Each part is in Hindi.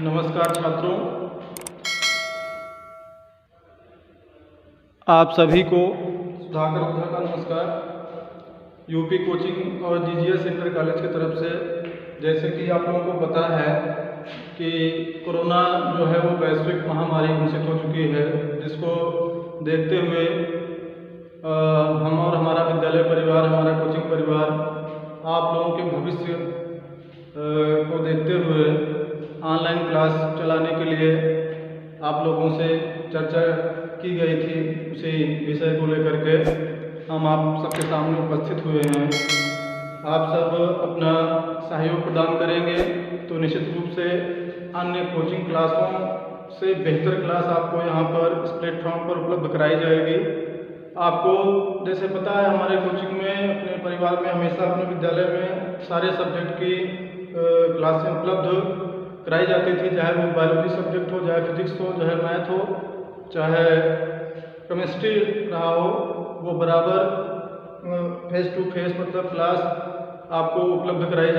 नमस्कार छात्रों, आप सभी को सुधाकर ओझा का नमस्कार। यूपी कोचिंग और जीजीएस इंटर कॉलेज की तरफ से, जैसे कि आप लोगों को पता है कि कोरोना जो है वो वैश्विक महामारी घोषित हो चुकी है, जिसको देखते हुए हम और हमारा विद्यालय परिवार, हमारा कोचिंग परिवार आप लोगों के भविष्य को देखते हुए ऑनलाइन क्लास चलाने के लिए आप लोगों से चर्चा की गई थी। उसी विषय को लेकर के हम आप सबके सामने उपस्थित हुए हैं। आप सब अपना सहयोग प्रदान करेंगे तो निश्चित रूप से अन्य कोचिंग क्लासों से बेहतर क्लास आपको यहाँ पर इस प्लेटफॉर्म पर उपलब्ध कराई जाएगी। आपको जैसे पता है, हमारे कोचिंग में, अपने परिवार में हमेशा अपने विद्यालय में सारे सब्जेक्ट की क्लासें उपलब्ध कराई जाती थी, चाहे वो बायोलॉजी सब्जेक्ट हो, चाहे फिजिक्स हो, चाहे मैथ हो, चाहे केमिस्ट्री रहा हो, वो बराबर फेस टू फेस मतलब क्लास आपको उपलब्ध कराई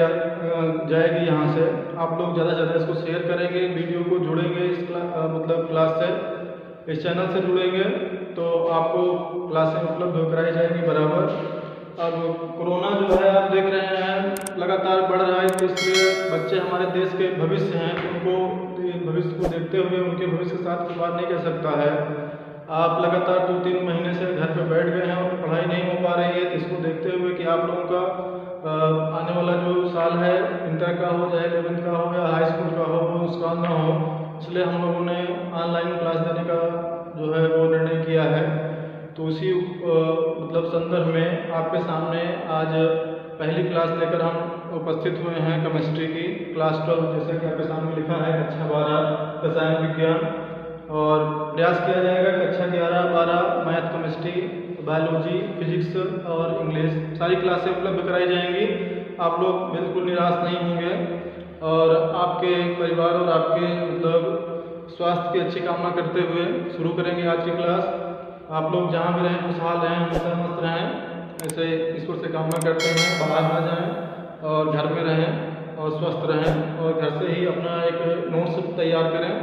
जाएगी। यहाँ से आप लोग ज़्यादा से ज़्यादा इसको शेयर करेंगे, वीडियो को जुड़ेंगे इस क्लास से, इस चैनल से जुड़ेंगे तो आपको क्लासें उपलब्ध कराई जाएंगी बराबर। अब कोरोना जो है आप देख रहे हैं लगातार बढ़ रहा है, तो इसलिए बच्चे हमारे देश के भविष्य हैं, उनको भविष्य को देखते हुए उनके भविष्य के साथ खिलवाड़ नहीं कर सकता है। आप लगातार 2-3 महीने से घर पे बैठ गए हैं और पढ़ाई नहीं हो पा रही है, तो इसको देखते हुए कि आप लोगों का आने वाला जो साल है, इंटर का हो, चाहे 11th का हो या हाई स्कूल का हो, वो नुकसान ना हो, इसलिए हम लोगों ने ऑनलाइन क्लास देने का जो है वो निर्णय किया है। तो उसी मतलब संदर्भ में आपके सामने आज पहली क्लास लेकर हम उपस्थित हुए हैं, केमिस्ट्री की क्लास 12, जैसा कि आपके सामने लिखा है कक्षा 12 रसायन विज्ञान, और प्रयास किया जाएगा कक्षा 11, 12 मैथ, केमिस्ट्री, बायोलॉजी, फिजिक्स और इंग्लिश सारी क्लासें उपलब्ध कराई जाएंगी। आप लोग बिल्कुल निराश नहीं होंगे और आपके परिवार और आपके मतलब स्वास्थ्य की अच्छी कामना करते हुए शुरू करेंगे आज की क्लास। आप लोग जहाँ भी रहें खुशहाल रहें, हमेशा मस्त रहें, ऐसे ईश्वर से कामना करते हैं। बाहर ना जाएं और घर में रहें और स्वस्थ रहें, और घर से ही अपना एक नोट्स तैयार करें।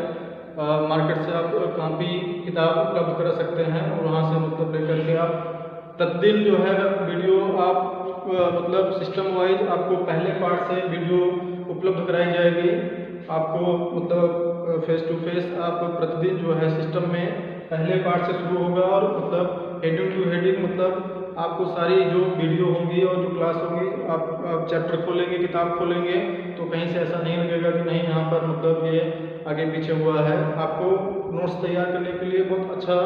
मार्केट से आप कॉपी किताब उपलब्ध कर सकते हैं और वहाँ से मतलब लेकर के आप प्रतिदिन जो है वीडियो आप मतलब सिस्टम वाइज आपको पहले पार्ट से वीडियो उपलब्ध कराई जाएगी। आपको मतलब फेस टू फेस आप प्रतिदिन जो है सिस्टम में पहले पार्ट से शुरू होगा और मतलब हेडिंग टू हेडिंग मतलब आपको सारी जो वीडियो होंगी और जो क्लास होगी, आप चैप्टर खोलेंगे, किताब खोलेंगे तो कहीं से ऐसा नहीं लगेगा कि नहीं यहाँ पर मतलब ये आगे पीछे हुआ है। आपको नोट्स तैयार करने के लिए बहुत अच्छा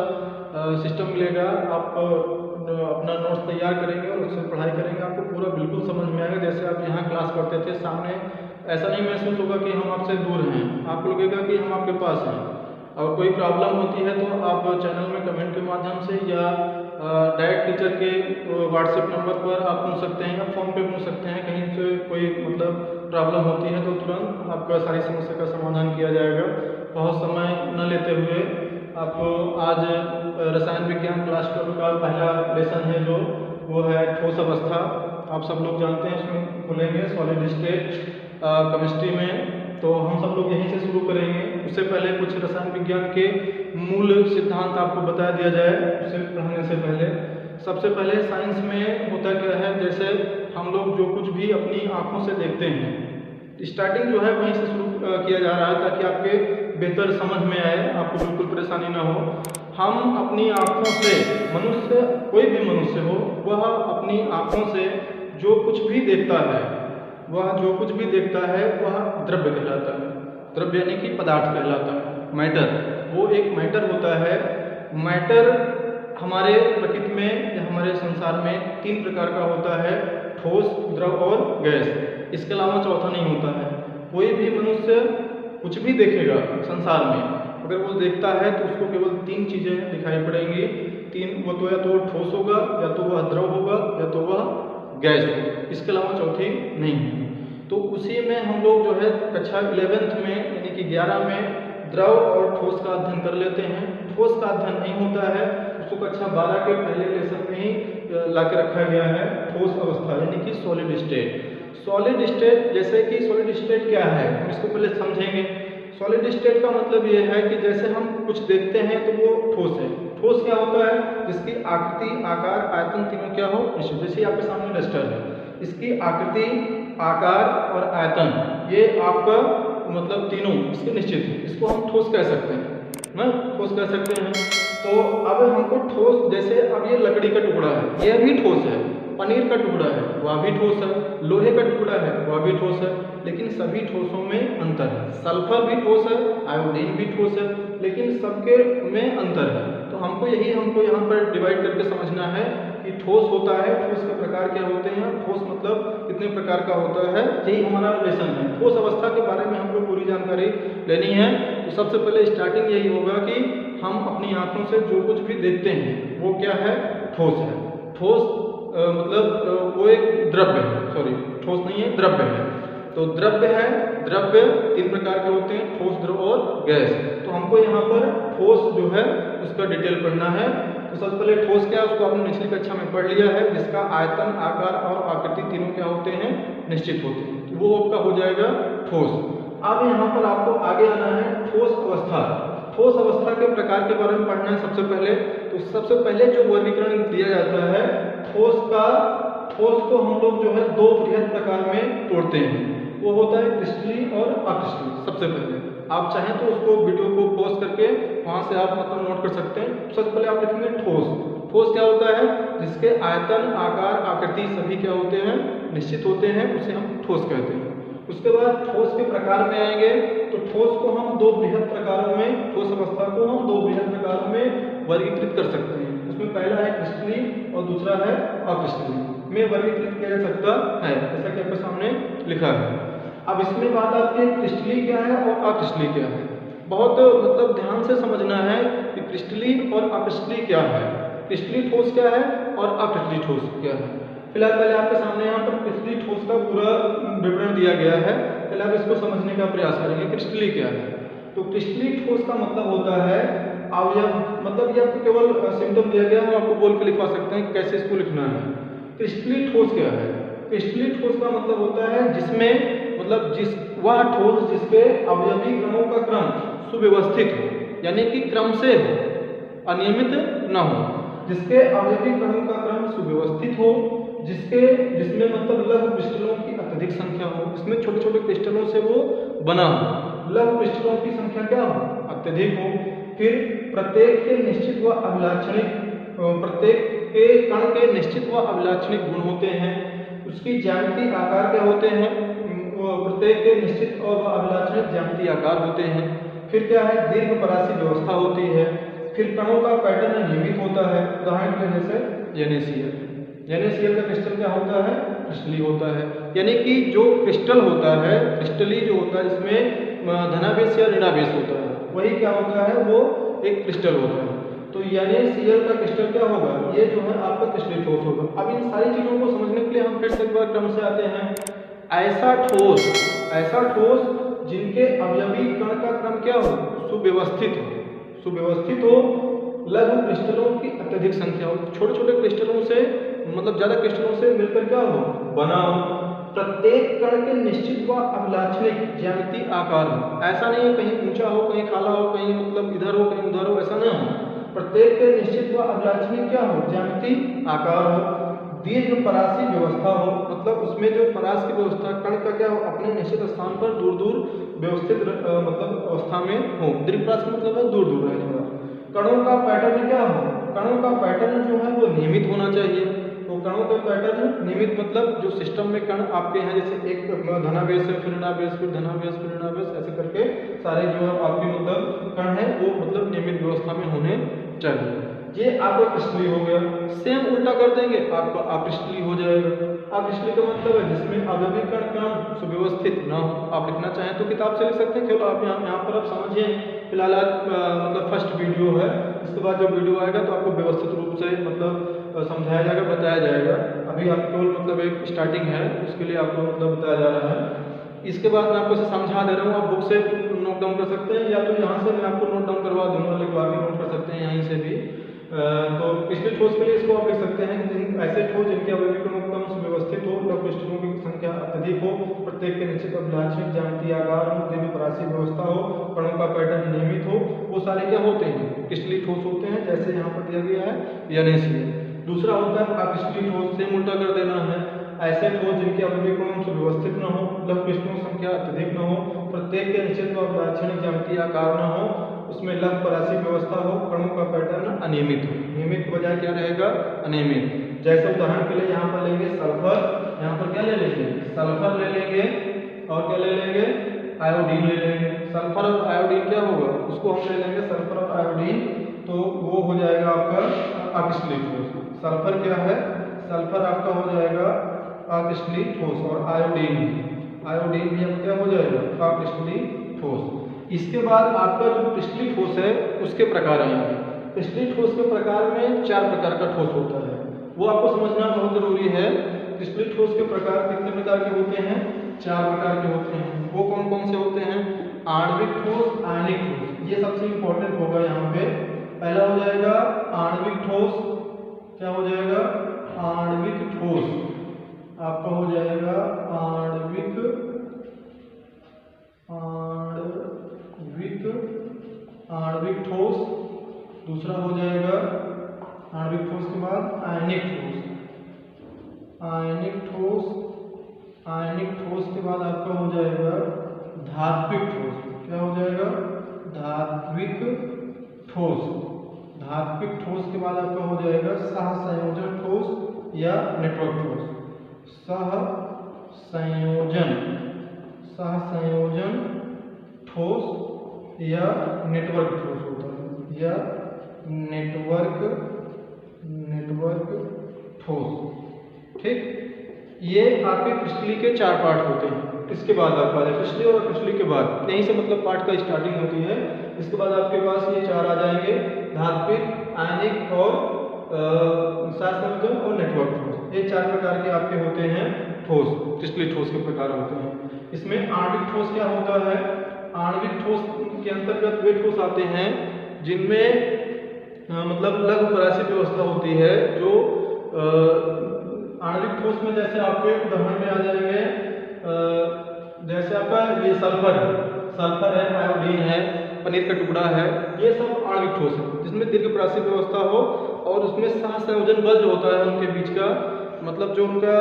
सिस्टम मिलेगा। आप अपना नोट्स तैयार करेंगे और उससे पढ़ाई करेंगे, आपको पूरा बिल्कुल समझ में आएगा। जैसे आप यहाँ क्लास करते थे सामने, ऐसा नहीं महसूस होगा कि हम आपसे दूर हैं, आपको लगेगा कि हम आपके पास हैं। और कोई प्रॉब्लम होती है तो आप चैनल में कमेंट के माध्यम से या डायरेक्ट टीचर के व्हाट्सएप नंबर पर आप पूछ सकते हैं या फ़ोन पे पूछ सकते हैं। कहीं से कोई मतलब प्रॉब्लम होती है तो तुरंत आपका सारी समस्या का समाधान किया जाएगा। बहुत समय न लेते हुए आपको आज रसायन विज्ञान क्लास 12 का पहला लेसन है जो वो है ठोस अवस्था। आप सब लोग जानते हैं, इसमें खुलेंगे सॉलिड स्टेट केमिस्ट्री में, तो हम सब लोग यहीं से शुरू करेंगे। उससे पहले कुछ रसायन विज्ञान के मूल सिद्धांत आपको बता दिया जाए। उसे पढ़ने से पहले सबसे पहले साइंस में होता क्या है, जैसे हम लोग जो कुछ भी अपनी आँखों से देखते हैं, स्टार्टिंग जो है वहीं से शुरू किया जा रहा है ताकि आपके बेहतर समझ में आए, आपको बिल्कुल परेशानी ना हो। हम अपनी आँखों से, मनुष्य कोई भी मनुष्य हो, वह अपनी आँखों से जो कुछ भी देखता है, वह जो कुछ भी देखता है वह द्रव्य कहलाता है। द्रव्य यानी कि पदार्थ कहलाता है, मैटर। वो एक मैटर होता है। मैटर हमारे प्रकृति में या हमारे संसार में 3 प्रकार का होता है, ठोस, द्रव और गैस। इसके अलावा चौथा नहीं होता है। कोई भी मनुष्य कुछ भी देखेगा संसार में, अगर वो देखता है तो उसको केवल 3 चीज़ें दिखाई पड़ेंगी। 3, वो तो या तो ठोस होगा, या तो वह द्रव होगा, या तो वह गैस हो, इसके अलावा चौथी नहीं है। तो उसी में हम लोग जो है कक्षा 11th में यानी कि 11 में द्रव और ठोस का अध्ययन कर लेते हैं। ठोस का अध्ययन नहीं होता है, उसको कक्षा 12 के पहले लेसन में ही ला के रखा गया है। ठोस अवस्था यानी कि सॉलिड स्टेट। सॉलिड स्टेट, जैसे कि सॉलिड स्टेट क्या है हम इसको पहले समझेंगे। सॉलिड स्टेट का मतलब ये है कि जैसे हम कुछ देखते हैं तो वो ठोस है। ठोस क्या होता है? जिसकी आकृति, आकार, आयतन तीनों क्या हो निश्चित। जैसे आपके सामने डस्टर है, इसकी आकृति, आकार और आयतन ये आपका मतलब तीनों इसके निश्चित है, इसको हम ठोस कह सकते हैं ना, ठोस कह सकते हैं। तो अब हमको ठोस, जैसे अब ये लकड़ी का टुकड़ा है, यह भी ठोस है, पनीर का टुकड़ा है वह भी ठोस है, लोहे का टुकड़ा है वह भी ठोस है, लेकिन सभी ठोसों में अंतर है। सल्फर भी ठोस है, आयोडीन भी ठोस है, लेकिन सबके में अंतर है। तो हमको यहाँ पर डिवाइड करके समझना है कि ठोस होता है, ठोस के प्रकार क्या होते हैं, ठोस मतलब कितने प्रकार का होता है, यही हमारा लेसन है। ठोस अवस्था के बारे में हमको पूरी जानकारी लेनी है। तो सबसे पहले स्टार्टिंग यही होगा कि हम अपनी आंखों से जो कुछ भी देखते हैं वो क्या है, ठोस है। ठोस मतलब वो एक द्रव्य है, सॉरी ठोस नहीं है, द्रव्य है। तो द्रव्य है, द्रव्य तीन प्रकार के होते हैं, ठोस, द्रव और गैस। तो हमको यहाँ पर ठोस जो है उसका डिटेल पढ़ना है। तो सबसे पहले ठोस क्या है उसको आपने निचली कक्षा में पढ़ लिया है, जिसका आयतन, आकार और आकृति तीनों क्या होते हैं, निश्चित होते हैं। तो वो आपका हो जाएगा ठोस। अब यहाँ पर आपको आगे आना है ठोस अवस्था। ठोस अवस्था के प्रकार के बारे में पढ़ना है सबसे पहले। तो सबसे पहले जो वर्गीकरण दिया जाता है ठोस को हम लोग जो है दो बृहद प्रकार में तोड़ते हैं, वो होता है क्रिस्टली और अक्रिस्टली। सबसे पहले आप चाहें तो उसको वीडियो को पॉज करके वहां से आप मतलब नोट कर सकते हैं। सबसे पहले आप लिखेंगे ठोस। ठोस क्या होता है? जिसके आयतन, आकार, आकृति सभी क्या होते हैं, निश्चित होते हैं, उसे हम ठोस कहते हैं। उसके बाद ठोस के प्रकार में आएंगे तो ठोस को हम दो बृहद प्रकारों में, ठोस अवस्था को हम दो बृहद प्रकारों में वर्गीकृत कर सकते हैं। उसमें पहला है क्रिस्टली और दूसरा है अक्रिस्टली में वर्गीकृत किया जा सकता है, जैसा कि आपके सामने लिखा है। अब इसमें बात आती है क्रिस्टली क्या है और अक्रिस्टली क्या है। बहुत मतलब ध्यान से समझना है कि क्रिस्टली और अक्रिस्टली क्या है, क्रिस्टली ठोस क्या है और अक्रिस्टली ठोस क्या है। फिलहाल पहले आपके सामने यहाँ पर क्रिस्टली ठोस का पूरा विवरण दिया गया है, पहले आप इसको समझने का प्रयास करेंगे। क्रिस्टली क्या है? तो क्रिस्टली ठोस का मतलब होता है अवयव, मतलब ये आपको केवल सिम्टम दिया गया, हम आपको बोल के लिखवा सकते हैं कैसे इसको लिखना है। क्रिस्टली ठोस क्या है? क्रिस्टली ठोस का मतलब होता है जिसमें मतलब वह ठोस जिसके अवयवी कणों का क्रम सुव्यवस्थित हो, यानी कि क्रम से हो, अनियमित न हो। जिसके अवयवी कणों का क्रम सुव्यवस्थित हो, जिसमें मतलब लघु क्रिस्टलों की अत्यधिक संख्या हो, इसमें छोटे छोटे क्रिस्टलों से वो बना हो, लघु क्रिस्टलों की संख्या क्या हो, अत्यधिक हो। फिर प्रत्येक के निश्चित व अभिलाक्षणिक, प्रत्येक के कण के निश्चित व अभिलाक्षणिक गुण होते हैं। उसकी ज्यामिति आकार क्या होते हैं, प्रत्येक के निश्चित और अभिलाक्षणिक ज्यामिति आकार होते हैं। फिर क्या है, दीर्घ परासी व्यवस्था होती है। फिर कणों का पैटर्न नियमित होता है, उदाहरण के जैसे NaCl का क्रिस्टल क्या होता है, क्रिस्टली होता है। यानी कि जो क्रिस्टल होता है, क्रिस्टली जो होता है, इसमें धनावेश या ऋणावेश होता है, वही क्या होता है, वो एक क्रिस्टल होता है। तो NaCl का क्रिस्टल क्या होगा, ये जो है आपका क्रिस्टली ठोस होगा। अब इन सारी चीजों को समझने के लिए हम फिर से एक बार क्रम से आते हैं। ऐसा ठोस जिनके अवयवी कण का क्रम क्या हो, सुव्यवस्थित हो, लघु क्रिस्टलों की अत्यधिक संख्या हो, छोटे छोटे क्रिस्टलों से मतलब ज्यादा क्रिस्टलों से मिलकर क्या हो, बना हो। प्रत्येक कण के निश्चित व अभिलाक्षणिक ज्यामिति आकार हो। ऐसा नहीं है कहीं ऊंचा हो, कहीं खाला हो, कहीं मतलब इधर हो, कहीं उधर हो, ऐसा नहीं हो। प्रत्येक के निश्चित व अभिलाक्षणिक क्या हो, ज्यामिति आकार हो। दीर्घ परासी व्यवस्था हो, मतलब उसमें जो परास की व्यवस्था, कण का क्या हो, अपने निश्चित स्थान पर दूर दूर व्यवस्थित मतलब अवस्था में हो। दीर्घ परास का मतलब है दूर दूर रहने वाला। कणों का पैटर्न क्या हो, कणों का पैटर्न जो है वो नियमित होना चाहिए। तो कणों का पैटर्न नियमित मतलब जो सिस्टम में कण आपके हैं, जैसे एक धनावेश है, फिर ऋणावेश, फिर धनावेश, फिर ऋणावेश, ऐसे करके सारे जो आपके मतलब कण है वो मतलब नियमित व्यवस्था में होने चाहिए। ये आपका क्रिस्टली हो गया। सेम उल्टा कर देंगे, आपका अक्रिस्टली हो जाएगा। अक्रिस्टली का मतलब है जिसमें अवयवी कण क्रम सुव्यवस्थित न हो। आप लिखना चाहें तो किताब से लिख सकते हैं, केवल आप यहाँ पर आप समझिए। फिलहाल आज मतलब फर्स्ट वीडियो है, इसके बाद जो वीडियो आएगा तो आपको व्यवस्थित रूप से मतलब समझाया जाएगा, बताया जाएगा। अभी आप केवल मतलब एक स्टार्टिंग है, उसके लिए आपको मतलब बताया जा रहा है। इसके बाद मैं आपको समझा दे रहा हूँ, आप बुक से नोट डाउन कर सकते हैं, या तो यहाँ से मैं आपको नोट डाउन करवा दूंगा, लिखवा के नोट कर सकते हैं यहीं से भी। तो पिछले ठोस के लिए इसको आप लिख सकते हैं कि ऐसे ठोस जिनके अवयवी कणों का क्रम सुव्यवस्थित हो, लघु पिस्टलों की संख्या अत्यधिक हो, प्रत्येक के निश्चित अभिलाक्षणिक ज्यामितीय आकार हो, दीर्घपरासी व्यवस्था हो, कणों का पैटर्न नियमित हो, वो सारे क्या होते हैं? क्रिस्टलीय ठोस होते हैं, जैसे यहाँ पर दिया गया है NaCl। दूसरा होता है अक्रिस्टलीय ठोस, सेम उल्टा कर देना है। ऐसे ठोस जिनके आवयविक क्रम सुव्यवस्थित न हो, लघु पिस्टलों संख्या अत्यधिक न हो, प्रत्येक के निश्चित अभिलाक्षणिक ज्यामितीय आकार न हो, उसमें लघु परासी व्यवस्था हो, कणों का पैटर्न अनियमित हो। नियमित के बजाय क्या रहेगा? अनियमित। जैसे उदाहरण के लिए यहाँ पर लेंगे सल्फर, यहाँ पर क्या ले लेंगे? सल्फर ले लेंगे, और क्या ले लेंगे? आयोडीन ले लेंगे। सल्फर और आयोडीन क्या होगा? उसको हम ले लेंगे सल्फर और आयोडीन, तो वो हो जाएगा आपका अक्रिस्टलीय ठोस। सल्फर क्या है? सल्फर आपका हो जाएगा अक्रिस्टलीय ठोस, और आयोडीन भी अब क्या हो जाएगा? अक्रिस्टलीय ठोस। इसके बाद आपका जो क्रिस्टलीय ठोस है उसके प्रकार आएंगे। क्रिस्टलीय ठोस के प्रकार में 4 प्रकार का ठोस होता है, वो आपको समझना बहुत जरूरी है। क्रिस्टलीय ठोस के प्रकार कितने प्रकार के होते हैं? 4 प्रकार के होते हैं। वो कौन कौन से होते हैं? आणविक ठोस, आयनिक ठोस, ये सबसे इंपॉर्टेंट होगा यहाँ पे। पहला हो जाएगा आणविक ठोस। क्या हो जाएगा? आणविक ठोस आपका हो जाएगा आणविक ठोस। दूसरा हो जाएगा आणविक ठोस के बाद आयनिक ठोस। आयनिक ठोस के बाद आपका हो जाएगा धात्विक ठोस। क्या हो जाएगा? धात्विक ठोस। धात्विक ठोस के बाद आपका हो जाएगा सहसंयोजन ठोस या नेटवर्क ठोस। सहसंयोजन ठोस या नेटवर्क ठोस होता है, या नेटवर्क ठोस। ठीक, ये आपके क्रिस्टलीय के 4 पार्ट होते हैं। इसके बाद आपका क्रिस्टलीय और अक्रिस्टलीय के बाद यहीं से मतलब पार्ट का स्टार्टिंग होती है। इसके बाद आपके पास ये 4 आ जाएंगे, धात्विक, आयनिक और सहसंयोजन और नेटवर्क ठोस। ये 4 प्रकार के आपके होते हैं ठोस, क्रिस्टलीय ठोस के प्रकार होते हैं। इसमें आणविक ठोस क्या होता है? आणविक ठोस के अंतर्गत वे ठोस आते हैं जिनमें मतलब लघु परासी व्यवस्था होती है। जो आणविक ठोस में जैसे आपके उदाहरण में आ जाएंगे, जैसे आपका ये सल्फर है, आयोडीन है, पनीर का टुकड़ा है, ये सब आणविक ठोस है जिसमें दीर्घपरासी व्यवस्था हो और उसमें सहसंयोजन बल जो होता है उनके बीच का, मतलब जो उनका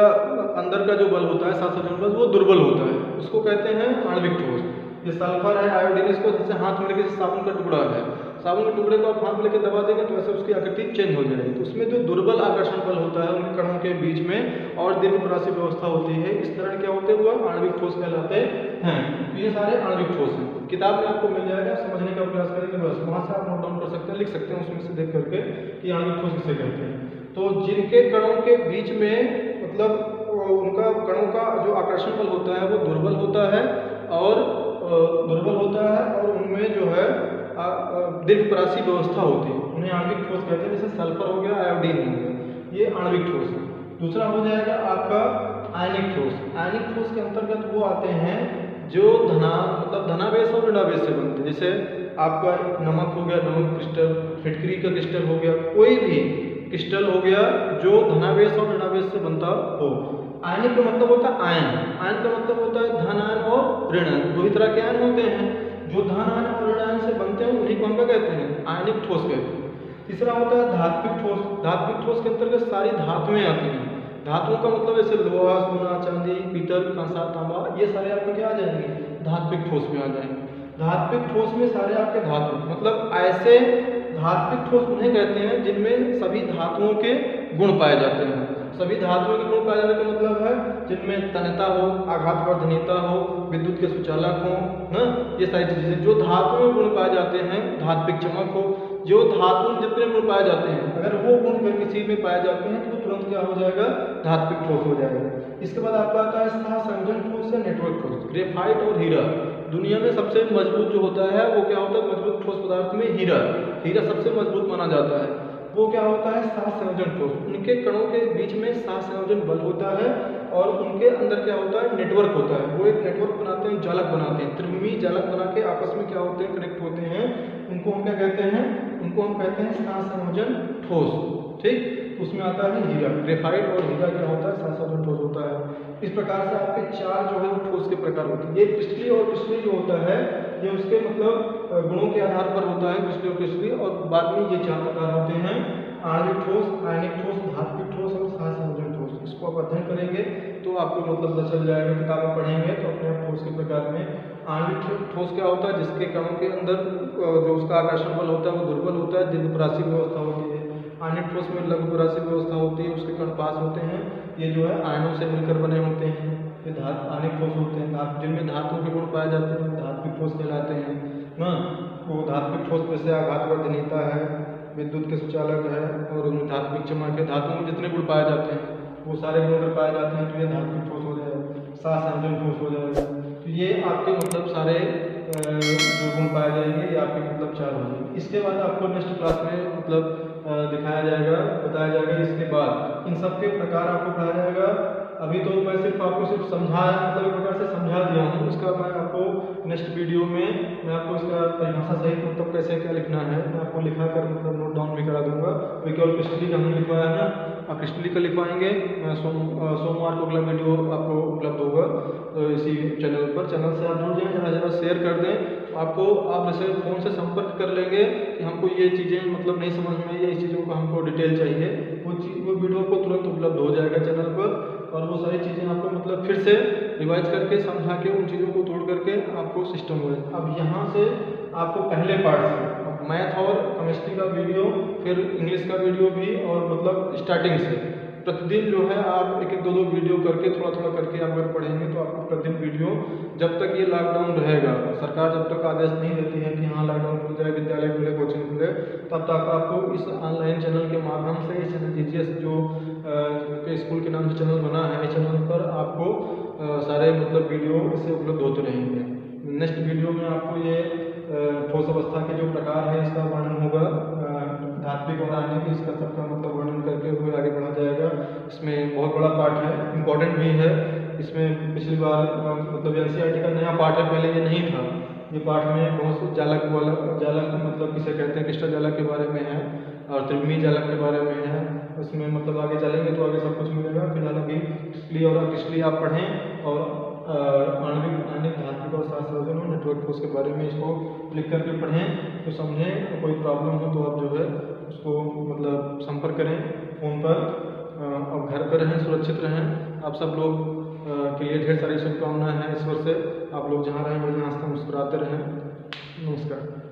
अंदर का जो बल होता है सहसंयोजन बल, वो दुर्बल होता है, उसको कहते हैं आणविक ठोस। ये सल्फर है, आयोडीन, इसको जैसे हाथ में लेके साबुन का टुकड़ा है, साबुन के टुकड़े को आप हाथ में लेके दबा देंगे तो ऐसे उसकी आकृति चेंज हो जाएगी। तो उसमें जो दुर्बल आकर्षण बल होता है उनके कणों के बीच में और दीर्घपरासी व्यवस्था होती है, इस तरह क्या होते हुआ आणविक ठोस कहलाते हैं। तो ये सारे आणविक ठोस हैं। किताब में आपको मिल जाएगा, समझने का प्रयास करेंगे, बस वहाँ से आप नोट डाउन कर सकते हैं, लिख सकते हैं उसमें से देख करके कि आणविक ठोस किसे कहते हैं। तो जिनके कणों के बीच में मतलब उनका कणों का जो आकर्षण बल होता है वो दुर्बल होता है और उनमें जो है दीर्घपरासी व्यवस्था होती है, उन्हें आणविक ठोस कहते हैं। जैसे सल्फर हो गया, आयोडीन हो गया, ये आणविक ठोस है। दूसरा हो जाएगा आपका आयनिक ठोस। आयनिक ठोस के अंतर्गत वो आते हैं जो धनावेश और ऋणावेश से बनते हैं। जैसे आपका नमक हो गया, नमक क्रिस्टल, फिटकरी का क्रिस्टल हो गया, कोई भी क्रिस्टल हो गया जो धनावेश और ऋणावेश से बनता हो। आयनिक का मतलब होता है आयन, आयन का मतलब होता है धन आयन और ऋण आयन। 2 ही तरह के आयन होते हैं, जो धन आयन और ऋण आयन से बनते हैं उन्हीं को हम क्या कहते हैं? आयनिक ठोस कहते हैं। तीसरा होता है धात्विक ठोस। धात्विक ठोस के अंतर्गत सारी धातुएं आती हैं। धातुओं का मतलब जैसे लोहा, सोना, चांदी, पीतल, कांसा, तांबा, ये सारे आपके क्या आ जाएंगे? धात्विक ठोस में आ जाएंगे। धात्विक ठोस में सारे आपके धातु, मतलब ऐसे धात्विक ठोस उन्हें कहते हैं जिनमें सभी धातुओं के गुण पाए जाते हैं। सभी धातुओं के गुण पाए जाने का मतलब है जिनमें तन्यता हो, आघातवर्धनीयता हो, विद्युत के सुचालक हो, ना, ये सारी चीजें जो धातुओं में गुण पाए जाते हैं। धात्विक चमक हो, जो धातु में जितने गुण पाए जाते हैं अगर वो गुण अगर किसी में पाए जाते हैं तो तुरंत क्या हो जाएगा? धात्विक ठोस हो जाएगा। इसके बाद आपका आता है सहसंयोजन ठोस या नेटवर्क ठोस। ग्रेफाइट और हीरा, दुनिया में सबसे मजबूत जो होता है वो क्या होता है? मजबूत ठोस पदार्थ में हीरा सबसे मजबूत माना जाता है। वो क्या होता है? सहसंयोजन ठोस। उनके कणों के बीच में सहसंयोजन बल होता है और उनके अंदर क्या होता है? नेटवर्क होता है। वो एक नेटवर्क बनाते हैं, जालक बनाते हैं, त्रिविमीय जालक बना के आपस में क्या होते हैं? कनेक्ट होते हैं। उनको हम क्या कहते हैं? उनको हम कहते हैं सहसंयोजन ठोस। ठीक। उसमें आता है हीरा, ग्रेफाइट और हीरा क्या होता है, 7 साधारण ठोस होता है। इस प्रकार से आपके 4 जो है वो ठोस के प्रकार होते हैं। ये क्रिस्टलीय और क्रिस्टलीय जो होता है ये उसके मतलब गुणों के आधार पर होता है, क्रिस्टलीय और क्रिस्टलीय। और बाद में ये 4 प्रकार होते हैं, आणविक ठोस, आयनिक ठोस, धात्विक ठोस और सहसंयोजन ठोस। इसको आप अध्ययन करेंगे तो आपको मतलब पता चल जाएगा, किताबें पढ़ेंगे तो अपने आप ठोस के प्रकार में। आणविक ठोस क्या होता है, जिसके कणों के अंदर जो उसका आकर्षण बल होता है वो दुर्बल होता है, दीर्घपरासी व्यवस्था होती है। आयनिक ठोस में लघुपरासी व्यवस्था होती है, उसके कण पास होते हैं, ये जो है आयनों से मिलकर बने होते हैं। ये आयनिक ठोस होते हैं, जिनमें धातु के गुण पाए जाते हैं, धात्विक ठोस कहलाते हैं ना। वो धात्विक ठोस में से आघातवर्धनीयता है, विद्युत के सुचालक है, और उनमें धात्विक चमक है। धातु में जितने गुण पाए जाते हैं वो सारे गुण अगर पाए जाते हैं तो ये धात्विक ठोस हो जाएगा, सहसंयोजन ठोस हो जाएगा। तो ये आपके मतलब सारे जो गुण पाए जाएंगे ये आपके मतलब 4 हो जाएंगे। इसके बाद आपको नेक्स्ट क्लास में मतलब दिखाया जाएगा, बताया जाएगा। इसके बाद इन सब के प्रकार आपको पढ़ाया जाएगा। अभी तो मैं आपको सिर्फ समझा, मतलब एक प्रकार से समझा दिया हूँ। इसका मैं आपको नेक्स्ट वीडियो में मैं आपको इसका परिभाषा सहित मतलब कैसे क्या लिखना है मैं आपको लिखा कर मतलब नोट डाउन भी करा दूंगा। तो केवल क्रिस्टली का हमने लिखवाया है, आप क्रिस्टली का लिखवाएंगे। सोमवार को अगला वीडियो आपको उपलब्ध होगा तो इसी चैनल पर। चैनल से आप जुड़ जाएं, ज़रा शेयर कर दें। आपको आप जैसे फ़ोन से संपर्क कर लेंगे कि हमको ये चीज़ें मतलब नहीं समझ में आई, ये इस चीज़ों का हमको डिटेल चाहिए, वो वीडियो को तुरंत उपलब्ध हो जाएगा चैनल पर। और वो सारी चीज़ें आपको मतलब फिर से रिवाइज करके समझा के उन चीज़ों को तोड़ करके आपको सिस्टम हो जाए। अब यहाँ से आपको पहले पार्ट से मैथ और केमिस्ट्री का वीडियो, फिर इंग्लिश का वीडियो भी, और मतलब स्टार्टिंग से प्रतिदिन जो है आप एक 2 वीडियो करके थोड़ा थोड़ा करके आप अगर पढ़ेंगे तो आपको प्रतिदिन वीडियो, जब तक ये लॉकडाउन रहेगा, सरकार जब तक आदेश नहीं देती है कि हाँ लॉकडाउन खुल जाए, विद्यालय खुले, कोचिंग खुले, तब तक आपको इस ऑनलाइन चैनल के माध्यम से, इस जीजीएस जो के स्कूल के नाम से चैनल बना है, इस चैनल पर आपको सारे मतलब वीडियो इससे उपलब्ध होते रहेंगे। नेक्स्ट वीडियो में आपको ये ठोस अवस्था के जो प्रकार है इसका वर्णन होगा, धात्विक और आयनिक, इसका सबका मतलब वर्णन करके हुए आगे बढ़ा जाएगा। इसमें बहुत बड़ा पार्ट है, इम्पोर्टेंट भी है। इसमें पिछली बार मतलब एनसीईआरटी का नया पार्ट है, पहले ये नहीं था। ये पार्ट में बहुत से जालक मतलब किसे कहते हैं, क्रिस्टल जालक के बारे में है, और त्रिविमीय जालक के बारे में है। उसमें मतलब आगे चलेंगे तो आगे सब कुछ मिलेगा। फिलहाल अभी क्रिस्टलीय और अक्रिस्टलीय आप पढ़ें, और आणविक, आयनिक, धात्विक और सहसंयोजन और नेटवर्क ठोस के बारे में इसको लिख करके पढ़ें तो समझें। कोई प्रॉब्लम हो तो आप जो है उसको मतलब संपर्क करें फ़ोन पर। और घर पर रहें, सुरक्षित रहें। आप सब लोग के लिए ढेर सारी शुभकामनाएं हैं ईश्वर से। आप लोग जहाँ रहें बढ़िया हंसते मुस्कुराते रहें। नमस्कार।